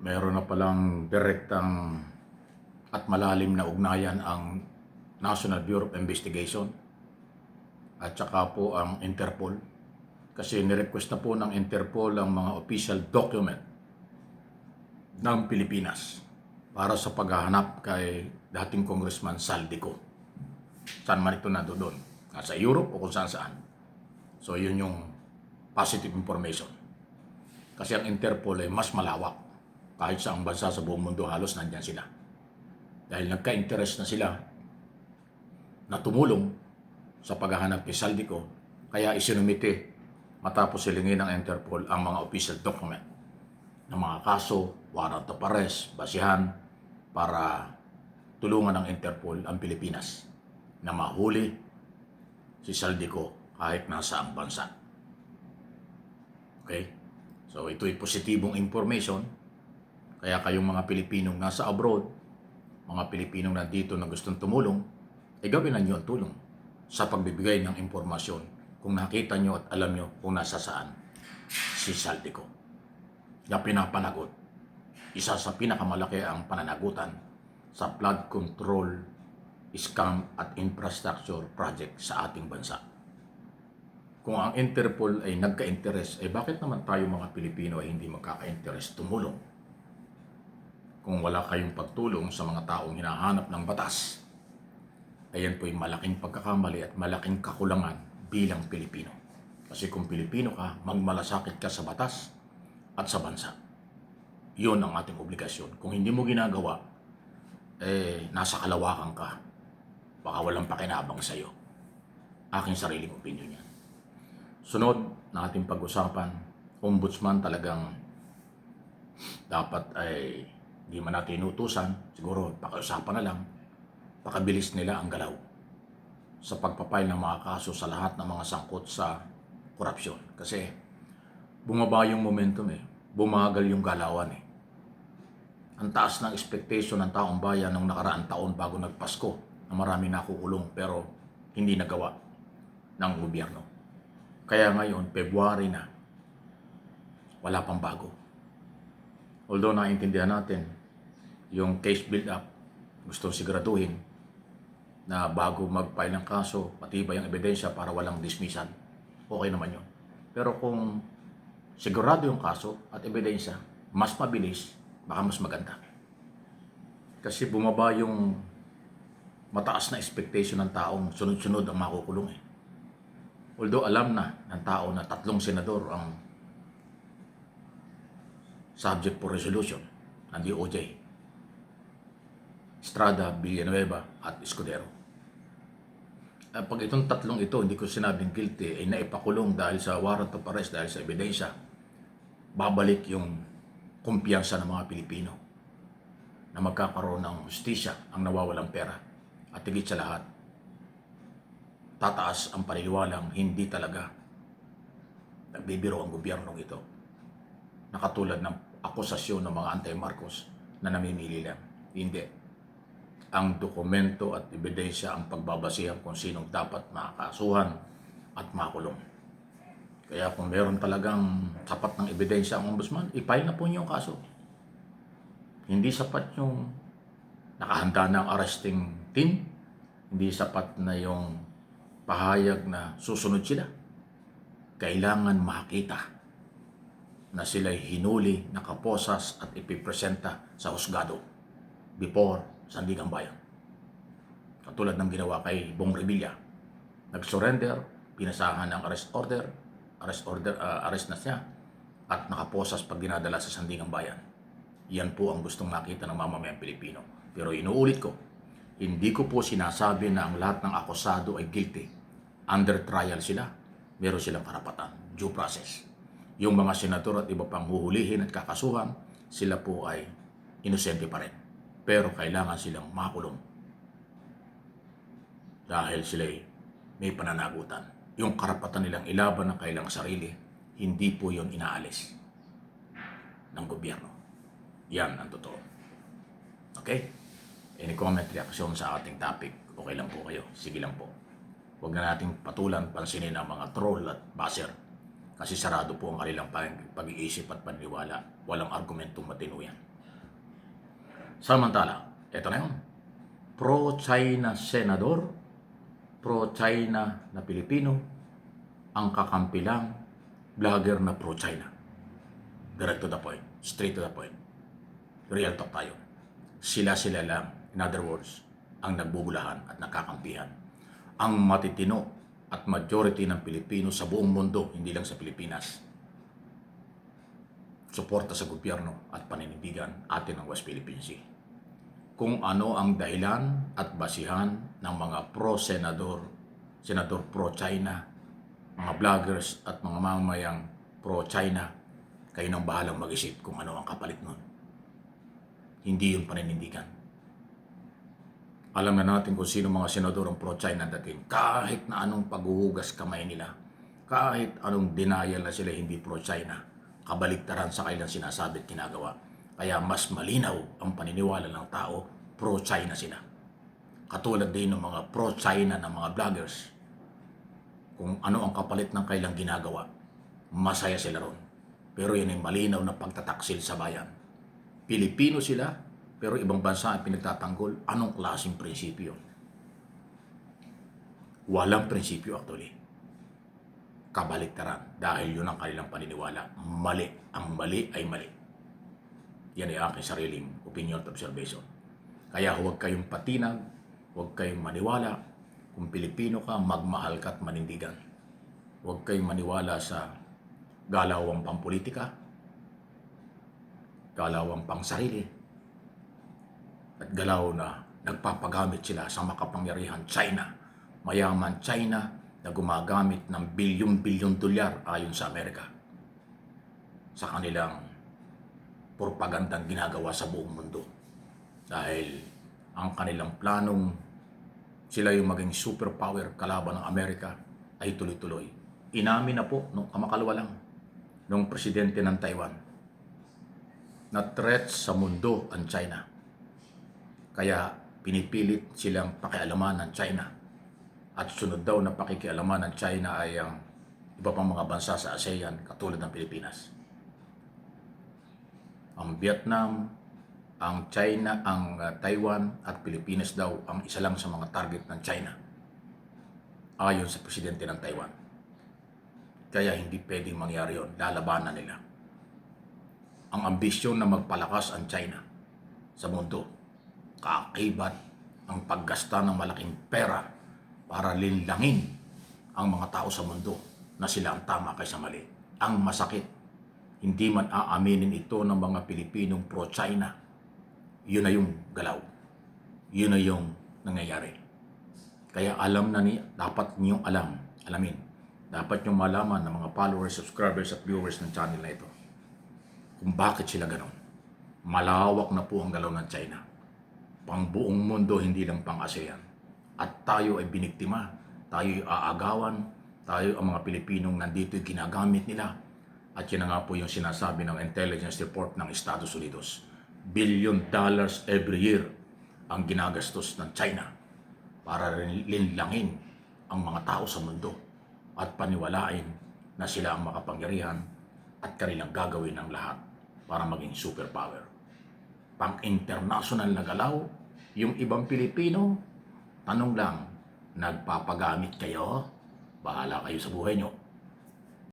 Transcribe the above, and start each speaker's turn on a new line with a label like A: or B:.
A: meron na palang direktang at malalim na ugnayan ang National Bureau of Investigation at saka po ang Interpol, kasi nirequest na po ng Interpol ang mga official document ng Pilipinas para sa paghahanap kay dating Congressman Saldico. Saan man ito nandoon, nasa Europe o kung saan saan. So yun yung positive information. Kasi ang Interpol ay mas malawak. Kahit sa ang bansa sa buong mundo halos nandyan sila. Dahil nagka-interest na sila na tumulong sa paghahanap kay Saldico, kaya isinumite matapos silingin ng Interpol ang mga official document ng mga kaso, warrant of arrest, basihan para tulungan ng Interpol ang Pilipinas na mahuli si Saldico kahit nasa ang bansa. Okay? So ito'y positibong information. Kaya kayong mga Pilipinong nasa abroad, mga Pilipinong nandito na gustong tumulong, gawin na nyo ang tulong sa pagbibigay ng impormasyon kung nakita nyo at alam nyo kung nasa saan si Saldico na pinapanagot. Isa sa pinakamalaki ang pananagutan sa flood control, scam at infrastructure project sa ating bansa. Kung ang Interpol ay nagka-interest, bakit naman tayo mga Pilipino ay hindi magkaka-interest tumulong? Kung wala kayong pagtulong sa mga taong hinahanap ng batas, ayan po'y malaking pagkakamali at malaking kakulangan bilang Pilipino. Kasi kung Pilipino ka, magmalasakit ka sa batas at sa bansa. Yun ang ating obligasyon. Kung hindi mo ginagawa, nasa kalawakan ka. Baka walang pakinabang sa'yo. Aking sariling opinion yan. Sunod na ating pag-usapan, ombudsman talagang dapat ay di man natin inutusan, siguro pakiusapan na lang, pakabilis nila ang galaw sa pagpapile ng mga kaso sa lahat ng mga sangkot sa korupsyon. Kasi bumaba yung momentum bumagal yung galawan Ang taas ng expectation ng taong bayan nung nakaraang taon bago nagpasko na marami nakukulong pero hindi nagawa ng gobyerno. Kaya ngayon, February na, wala pang bago. Although naiintindihan natin yung case build-up, gusto siguraduhin na bago mag-file ng kaso, matibay ang ebidensya para walang dismissal. Okay naman yun. Pero kung sigurado yung kaso at ebidensya, mas mabilis, baka mas maganda. Kasi bumaba yung mataas na expectation ng taong sunod-sunod ang makukulong Although alam na ng tao na 3 senador ang subject for resolution ng DOJ. Estrada, Villanueva at Escudero. Pag itong 3 ito, hindi ko sinabing guilty, ay naipakulong dahil sa warrant of arrest, dahil sa ebidensya, babalik yung kumpiyansa ng mga Pilipino na magkakaroon ng hustisya ang nawawalang pera. At higit sa lahat, tataas ang paniniwalang hindi talaga nagbibiro ang gobyernong ito. Nakatulad ng akusasyon ng mga anti-Marcos na namimili lang. Hindi. Ang dokumento at ebidensya ang pagbabasihan kung sinong dapat makakasuhan at makulong. Kaya kung meron talagang sapat ng ebidensya ang ombudsman, i-file na po niyo ang kaso. Hindi sapat yung nakahanda na ang arresting team, hindi sapat na yung pahayag na susunod sila. Kailangan makita na sila'y hinuli, nakaposas at ipipresenta sa husgado before Sandigang Bayan. Katulad ng ginawa kay Bong Revilla. Nag-surrender, pinasahan ng arrest na siya at nakaposas pag dinadala sa Sandigang Bayan. Yan po ang gustong makita ng mamamayang Pilipino. Pero inuulit ko, hindi ko po sinasabi na ang lahat ng akusado ay guilty. Under trial sila, meron silang karapatan, due process. Yung mga senador at iba pang huhulihin at kakasuhan, sila po ay inosente pa rin. Pero kailangan silang makulong dahil sila may pananagutan. Yung karapatan nilang ilaban ng kailang sarili, hindi po yun inaalis ng gobyerno. Yan ang totoo. Okay? Any comment, reaksyon sa ating topic, okay lang po kayo. Sige lang po. Huwag na nating patulan, pansinin ang mga troll at baser. Kasi sarado po ang kanilang pag-iisip at paniniwala. Walang argumentong matino yan. Samantala, eto na yun. Pro-China senador, pro-China na Pilipino, ang kakampi lang, vlogger na pro-China. Direct to the point, straight to the point. Real talk tayo. Sila-sila lang, in other words, ang nagbubulahan at nakakampihan. Ang matitino at majority ng Pilipino sa buong mundo, hindi lang sa Pilipinas, suporta sa gobyerno at paninindigan atin ng West Philippine Sea. Kung ano ang dahilan at basihan ng mga pro-senador, senador pro-China, mga vloggers at mga mamamayang pro-China, kayo nang bahalang mag-isip kung ano ang kapalit nun. Hindi yung paninindigan. Alam na natin kung sino mga senador ang pro-China dating. Kahit na anong paghuhugas kamay nila, kahit anong denial na sila hindi pro-China, kabaliktaran sa kailang sinasabi at ginagawa. Kaya mas malinaw ang paniniwala ng tao, pro-China sila. Katulad din ng mga pro-China na mga vloggers. Kung ano ang kapalit ng kailang ginagawa, masaya sila ron. Pero yan ay malinaw na pagtataksil sa bayan. Pilipino sila, pero ibang bansa ang pinagtatanggol. Anong klaseng prinsipyo? Walang prinsipyo actually. Kabaliktaran dahil yun ang kanilang paniniwala. Mali. Ang mali ay mali. Yan ay aking sariling opinion at observation. Kaya huwag kayong patinag, huwag kayong maniwala. Kung Pilipino ka, magmahal ka at manindigan. Huwag kayong maniwala sa galawang pampolitika, galawang pangsarili, at galaw na nagpapagamit sila sa makapangyarihan China, mayaman China na gumagamit ng bilyon-bilyon dolyar ayon sa Amerika sa kanilang propagandang ginagawa sa buong mundo. Dahil ang kanilang planong sila yung maging superpower kalaban ng Amerika ay tuloy-tuloy. Inamin na po nung kamakalawa lang nung presidente ng Taiwan na threat sa mundo ang China. Kaya pinipilit silang pakialaman ng China. At sunod daw na pakikialaman ng China ay ang iba pang mga bansa sa ASEAN katulad ng Pilipinas. Ang Vietnam, ang China, ang Taiwan at Pilipinas daw ang isa lang sa mga target ng China ayon sa presidente ng Taiwan. Kaya hindi pwedeng mangyari yun, lalabanan nila. Ang ambisyon na magpalakas ang China sa mundo, kaakibat ang paggasta ng malaking pera para linlangin ang mga tao sa mundo na sila ang tama kaysa mali. Ang masakit, hindi man aaminin ito ng mga Pilipinong pro-China. Yun na yung galaw. Yun na yung nangyayari. Kaya dapat niyong alamin. Dapat niyong malaman ng mga followers, subscribers at viewers ng channel na ito kung bakit sila ganon. Malawak na po ang galaw ng China. Pang buong mundo, hindi lang pang ASEAN. At tayo ay biniktima. Tayo ay aagawan. Tayo ang mga Pilipinong nandito ay ginagamit nila. At yun na nga po yung sinasabi ng intelligence report ng Estados Unidos. $1 billion every year ang ginagastos ng China para linlangin ang mga tao sa mundo at paniwalain na sila ang makapangyarihan at kanilang gagawin ng lahat para maging superpower. Pang-international na galaw, yung ibang Pilipino, tanong lang, nagpapagamit kayo? Bahala kayo sa buhay nyo.